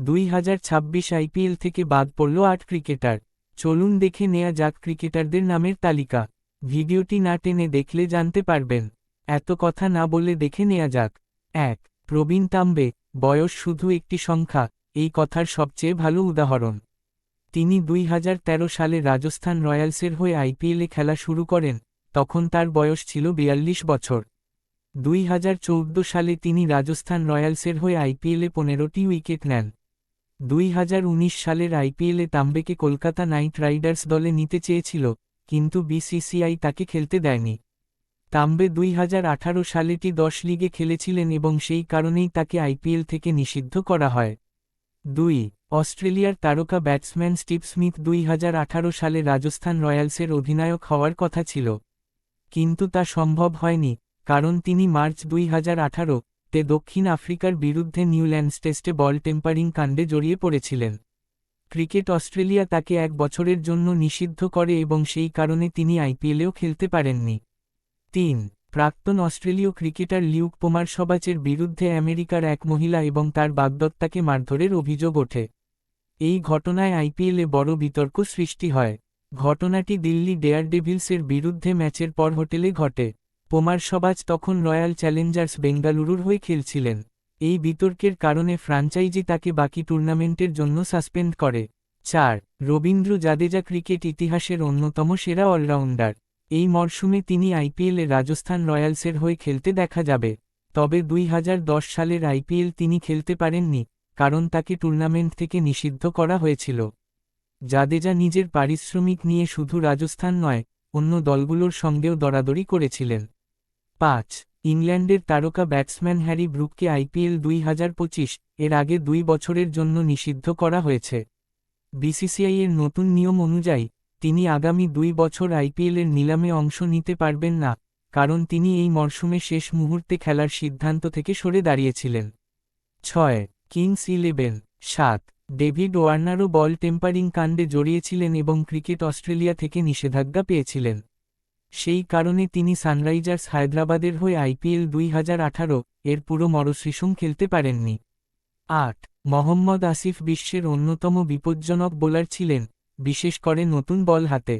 2026 IPL থেকে বাদ পড়ল 8 ক্রিকেটার। চলুন দেখে নেয়া যাক ক্রিকেটারদের নামের তালিকা। ভিডিওটি না টেনে দেখলে জানতে পারবেন। এত কথা না বলে দেখে নেয়া যাক। 1. প্রবীণ তাম্বে, বয়স শুধু একটি সংখ্যা, এই কথার সবচেয়ে ভালো উদাহরণ। তিনি 2013 সালে রাজস্থান রয়্যালসের হয়ে আইপিএলে খেলা শুরু করেন, তখন তার বয়স ছিল 42 বছর। 2014 সালে তিনি রাজস্থান রয়্যালসের হয়ে আইপিএলে 15টি উইকেট নেন। 2019 সালের আইপিএলে তাম্বেকে কলকাতা নাইট রাইডার্স দলে নিতে চেয়েছিল, কিন্তু বিসিসিআই তাকে খেলতে দেয়নি। তাম্বে 2018 সালে টি10 লিগে খেলেছিলেন এবং সেই কারণেই তাকে আইপিএল থেকে নিষিদ্ধ করা হয়। 2. অস্ট্রেলিয়ার তারকা ব্যাটসম্যান স্টিভ স্মিথ 2018 সালে রাজস্থান রয়্যালসের অধিনায়ক হওয়ার কথা ছিল, কিন্তু তা সম্ভব হয়নি, কারণ তিনি মার্চ 2018-তে দক্ষিণ আফ্রিকার বিরুদ্ধে নিউল্যান্ডস টেস্টে বল টেম্পারিং কাণ্ডে জড়িয়ে পড়েছিলেন। ক্রিকেট অস্ট্রেলিয়া তাকে 1 বছরের জন্য নিষিদ্ধ করে এবং সেই কারণে তিনি আইপিএলেও খেলতে পারেননি। 3. প্রাক্তন অস্ট্রেলীয় ক্রিকেটার লিউক পোমারসবাচের বিরুদ্ধে আমেরিকার এক মহিলা এবং তার বাগদত্তাকে মারধরের অভিযোগ ওঠে। এই ঘটনায় আইপিএলে বড় বিতর্ক সৃষ্টি হয়। ঘটনাটি দিল্লি ডেয়ারডেভিলসের বিরুদ্ধে ম্যাচের পর হোটেলে ঘটে। পোমারসবাচ তখন রয়্যাল চ্যালেঞ্জার্স বেঙ্গালুরুর হয়ে খেলছিলেন। এই বিতর্কের কারণে ফ্রাঞ্চাইজি তাকে বাকি টুর্নামেন্টের জন্য সাসপেন্ড করে। 4. রবীন্দ্র জাদেজা ক্রিকেট ইতিহাসের অন্যতম সেরা অলরাউন্ডার। এই মরশুমে তিনি আইপিএলে রাজস্থান রয়্যালসের হয়ে খেলতে দেখা যাবে, তবে 2010 সালের আইপিএল তিনি খেলতে পারেননি, কারণ তাকে টুর্নামেন্ট থেকে নিষিদ্ধ করা হয়েছিল। জাদেজা নিজের পারিশ্রমিক নিয়ে শুধু রাজস্থান নয়, অন্য দলগুলোর সঙ্গেও দরাদরি করেছিলেন। 5. ইংল্যান্ডের তারকা ব্যাটসম্যান হ্যারি ব্রুককে আইপিএল 2025-এর আগে 2 বছরের জন্য নিষিদ্ধ করা হয়েছে। বিসিসিআই-এর নতুন নিয়ম অনুযায়ী, তিনি আগামী 2 বছর আইপিএলের নিলামে অংশ নিতে পারবেন না, কারণ তিনি এই মরশুমে শেষ মুহূর্তে খেলার সিদ্ধান্ত থেকে সরে দাঁড়িয়েছিলেন। 6. কিংস 11-7 ডেভিড ওয়ার্নারও বল টেম্পারিং কাণ্ডে জড়িয়েছিলেন এবং ক্রিকেট অস্ট্রেলিয়া থেকে নিষেধাজ্ঞা পেয়েছিলেন। সেই কারণে তিনি সানরাইজার্স হায়দ্রাবাদের হয়ে আইপিএল 2018-এর পুরো মরশুম খেলতে পারেননি। 8. মোহাম্মদ আসিফ বিশ্বের অন্যতম বিপজ্জনক বোলার ছিলেন, বিশেষ করে নতুন বল হাতে।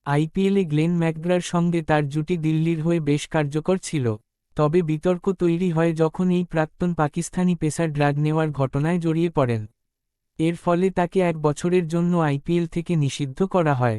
আইপিএলে গ্লেন ম্যাকগ্রার সঙ্গে তার জুটি দিল্লির হয়ে বেশ কার্যকর ছিল, তবে বিতর্ক তৈরি হয় যখন এই প্রাক্তন পাকিস্তানি পেসার ড্রাগ নেওয়ার ঘটনায় জড়িয়ে পড়েন। এর ফলে তাকে 1 বছরের জন্য আইপিএল থেকে নিষিদ্ধ করা হয়।